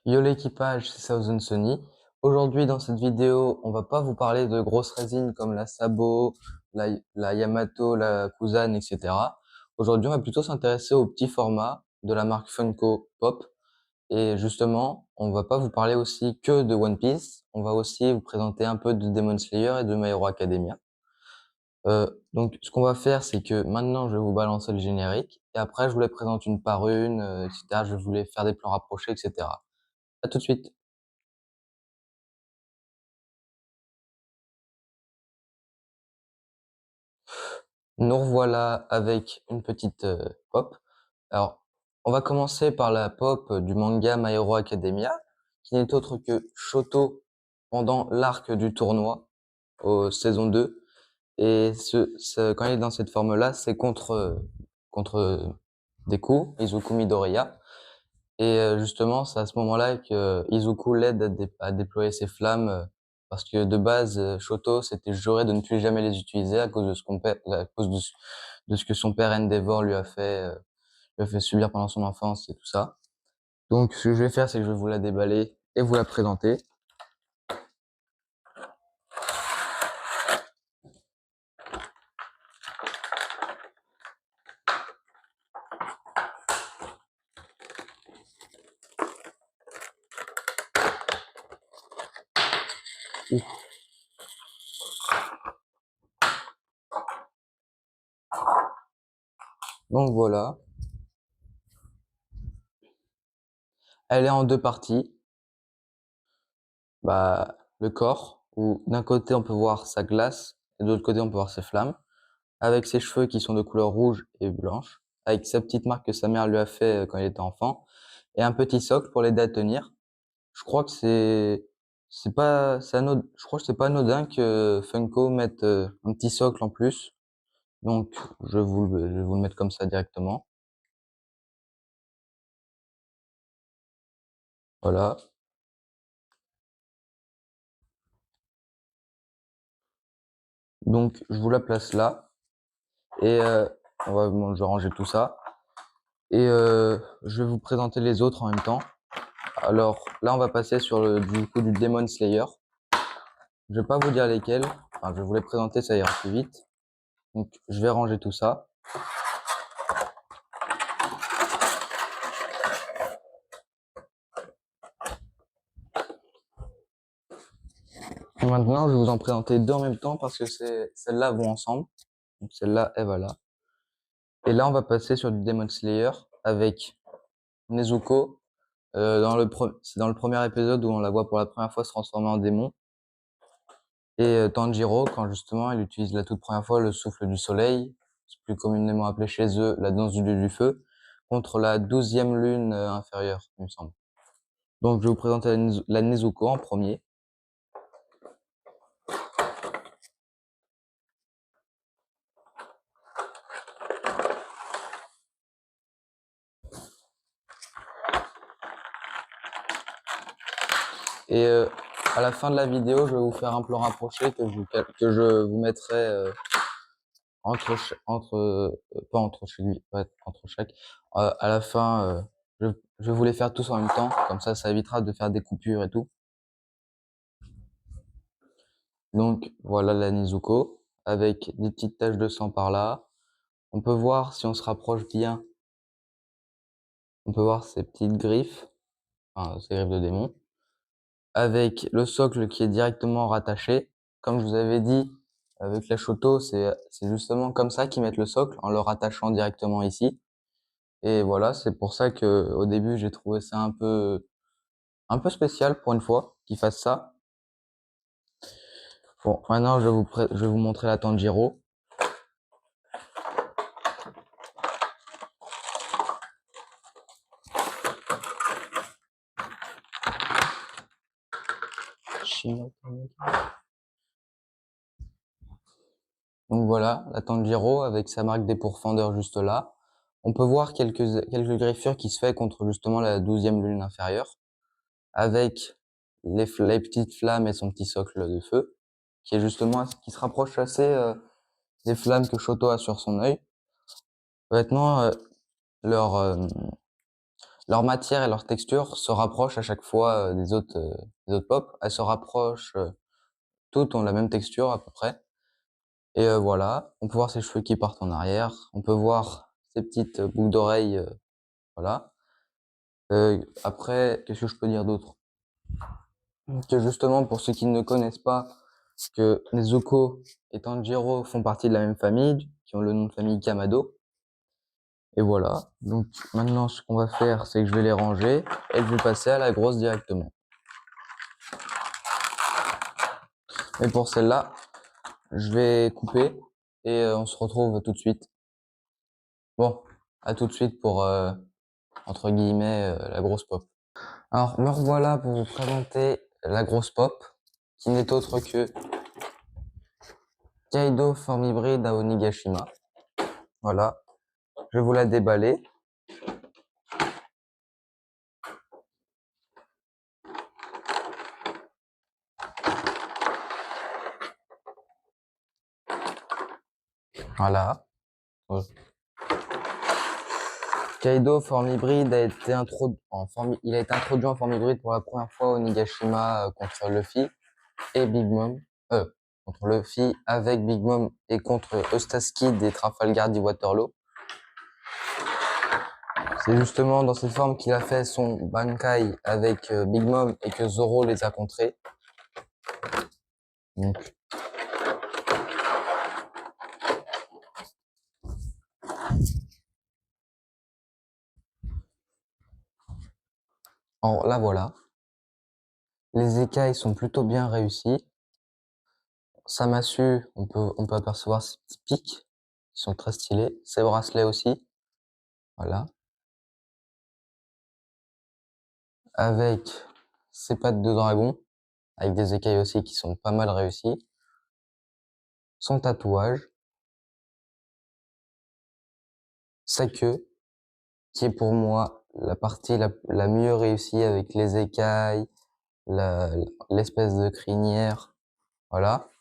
Yo l'équipage, c'est Southern Sony. Aujourd'hui, dans cette vidéo, on va pas vous parler de grosses résines comme la Sabot, la Yamato, la Kusan, etc. Aujourd'hui, on va plutôt s'intéresser au petit format de la marque Funko Pop. Et justement, on va pas vous parler aussi que de One Piece. On va aussi vous présenter un peu de Demon Slayer et de My Hero Academia. Donc, ce qu'on va faire, c'est que maintenant, je vais vous balancer le générique. Et après, je vous les présente une par une, etc. Je vais vous les faire des plans rapprochés, etc. À tout de suite. Nous revoilà avec une petite pop. Alors, on va commencer par la pop du manga My Hero Academia, qui n'est autre que Shoto pendant l'arc du tournoi, aux saison 2. Et quand il est dans cette forme-là, c'est contre Deku, Izuku Midoriya. Et justement, c'est à ce moment-là que Izuku l'aide à déployer ses flammes, parce que de base, Shoto s'était juré de ne plus jamais les utiliser à cause de à cause de ce que son père Endeavor lui a fait subir pendant son enfance et tout ça. Donc, ce que je vais faire, c'est que je vais vous la déballer et vous la présenter. Ouf. Donc voilà, elle est en deux parties. Bah, le corps, où d'un côté on peut voir sa glace et de l'autre côté on peut voir ses flammes, avec ses cheveux qui sont de couleur rouge et blanche, avec sa petite marque que sa mère lui a fait quand il était enfant, et un petit socle pour l'aider à tenir. Je crois que c'est pas c'est anod je crois que c'est pas anodin que Funko mette un petit socle en plus. Donc je vais vous le mettre comme ça directement. Voilà. Donc je vous la place là et bon, je vais ranger tout ça et je vais vous présenter les autres en même temps. Alors là, on va passer sur du coup du Demon Slayer. Je vais pas vous dire lesquels, enfin je vais vous les présenter, ça ira plus vite. Donc je vais ranger tout ça. Et maintenant, je vais vous en présenter deux en même temps parce que celles-là vont ensemble. Donc celle-là, elle va là. Et là, on va passer sur du Demon Slayer avec Nezuko. C'est dans le premier épisode où on la voit pour la première fois se transformer en démon. Et Tanjiro, quand justement il utilise la toute première fois le souffle du soleil, c'est plus communément appelé chez eux la danse du dieu du feu, contre la 12e lune inférieure, il me semble. Donc je vais vous présenter la Nezuko en premier. Et à la fin de la vidéo, je vais vous faire un plan rapproché que je vous mettrai pas entre chez lui, ouais, entre chaque. À la fin, je vais vous les faire tous en même temps, comme ça évitera de faire des coupures et tout. Donc voilà la Nezuko, avec des petites taches de sang par là. On peut voir, si on se rapproche bien, on peut voir ces petites griffes, enfin ces griffes de démon, avec le socle qui est directement rattaché. Comme je vous avais dit, avec la Shoto, c'est justement comme ça qu'ils mettent le socle, en le rattachant directement ici. Et voilà, c'est pour ça que au début j'ai trouvé ça un peu spécial pour une fois qu'ils fassent ça. Bon, maintenant je vais vous montrer la Tanjiro. Donc voilà, la Tanjiro avec sa marque des pourfendeurs juste là. On peut voir quelques griffures qui se fait contre justement la 12e lune inférieure, avec les petites flammes et son petit socle de feu, qui est justement, qui se rapproche assez des flammes que Shoto a sur son œil. Maintenant, leur, euh, leur matière et leur texture se rapprochent à chaque fois des autres pop. Elles se rapprochent, toutes ont la même texture à peu près. Et voilà, on peut voir ses cheveux qui partent en arrière. On peut voir ses petites boucles d'oreilles, voilà. Après, qu'est-ce que je peux dire d'autre? Que justement, pour ceux qui ne connaissent pas, que Nezuko et Tanjiro font partie de la même famille, qui ont le nom de famille Kamado. Et voilà. Donc maintenant, ce qu'on va faire, c'est que je vais les ranger et je vais passer à la grosse directement. Et pour celle-là, je vais couper et on se retrouve tout de suite. Bon, à tout de suite pour, entre guillemets, la grosse pop. Alors, me revoilà pour vous présenter la grosse pop, qui n'est autre que Kaido forme hybride à Onigashima. Voilà. Je vais vous la déballer. Voilà. Kaido forme hybride a été introduit en forme hybride pour la première fois au Onigashima contre Luffy et Big Mom. Contre Luffy avec Big Mom et contre Eustace-Kid et Trafalgar D. Waterloo. C'est justement dans cette forme qu'il a fait son Bankai avec Big Mom et que Zoro les a contrés. Donc, alors là voilà. Les écailles sont plutôt bien réussies. Sa massue, on peut apercevoir ces petits pics qui sont très stylés. Ses bracelets aussi. Voilà. Avec ses pattes de dragon, avec des écailles aussi qui sont pas mal réussies. Son tatouage. Sa queue, qui est pour moi la partie la mieux réussie avec les écailles, l'espèce de crinière. Voilà.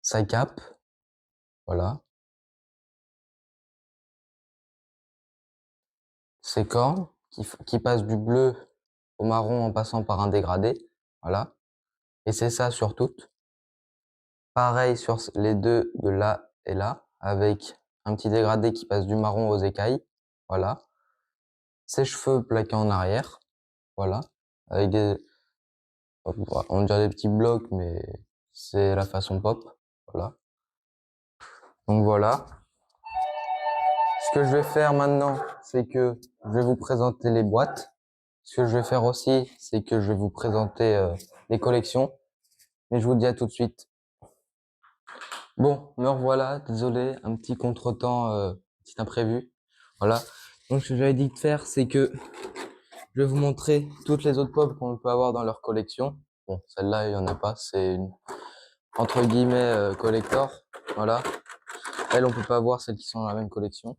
Sa cape. Voilà. Ses cornes, qui passent du bleu au marron en passant par un dégradé. Voilà. Et c'est ça sur toutes. Pareil sur les deux de là et là, avec un petit dégradé qui passe du marron aux écailles. Voilà. Ses cheveux plaqués en arrière. Voilà. Avec on dirait des petits blocs, mais c'est la façon pop. Voilà. Donc voilà. Ce que je vais faire maintenant, c'est que je vais vous présenter les boîtes. Ce que je vais faire aussi, c'est que je vais vous présenter les collections. Mais je vous dis à tout de suite. Bon, me revoilà, désolé, un petit contretemps, petit imprévu. Voilà. Donc ce que j'avais dit de faire, c'est que je vais vous montrer toutes les autres pop qu'on peut avoir dans leur collection. Bon, celle-là, il y en a pas, c'est une entre guillemets collector. Voilà. Elles, on peut pas voir celles qui sont dans la même collection.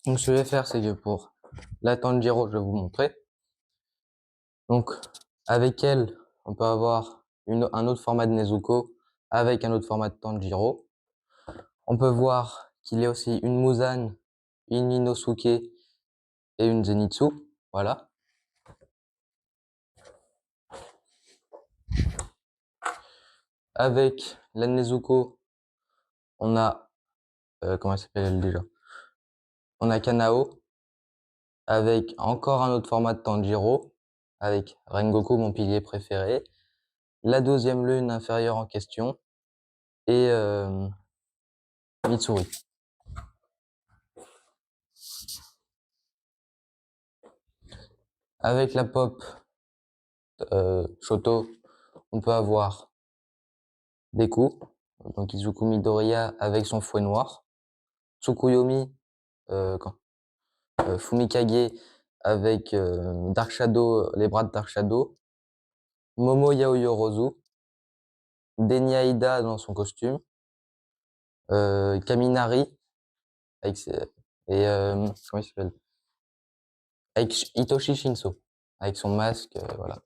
Donc ce que je vais faire, c'est que pour la Tanjiro, je vais vous montrer. Donc avec elle, on peut avoir un autre format de Nezuko avec un autre format de Tanjiro. On peut voir qu'il y a aussi une Muzan, une Inosuke et une Zenitsu. Voilà. Avec la Nezuko, on a comment elle s'appelle déjà? On a Kanao avec encore un autre format de Tanjiro avec Rengoku, mon pilier préféré, la 12e lune inférieure en question et Mitsuri. Avec la pop Shoto, on peut avoir Deku, donc Izuku Midoriya avec son fouet noir, Tsukuyomi, Fumikage avec Dark Shadow, les bras de Dark Shadow, Momo Yaoyorozu, Denya Ida dans son costume, Kaminari avec et comment il s'appelle? Avec Hitoshi Shinso, avec son masque, voilà.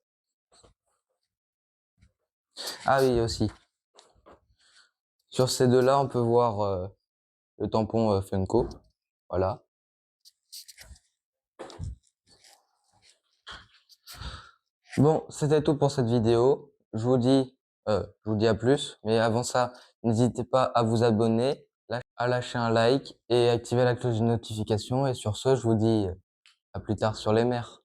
Ah oui aussi. Sur ces deux-là, on peut voir le tampon Funko, voilà. Bon, c'était tout pour cette vidéo. Je vous dis à plus, mais avant ça, n'hésitez pas à vous abonner, à lâcher un like et activer la cloche de notification. Et sur ce, je vous dis à plus tard sur les mers.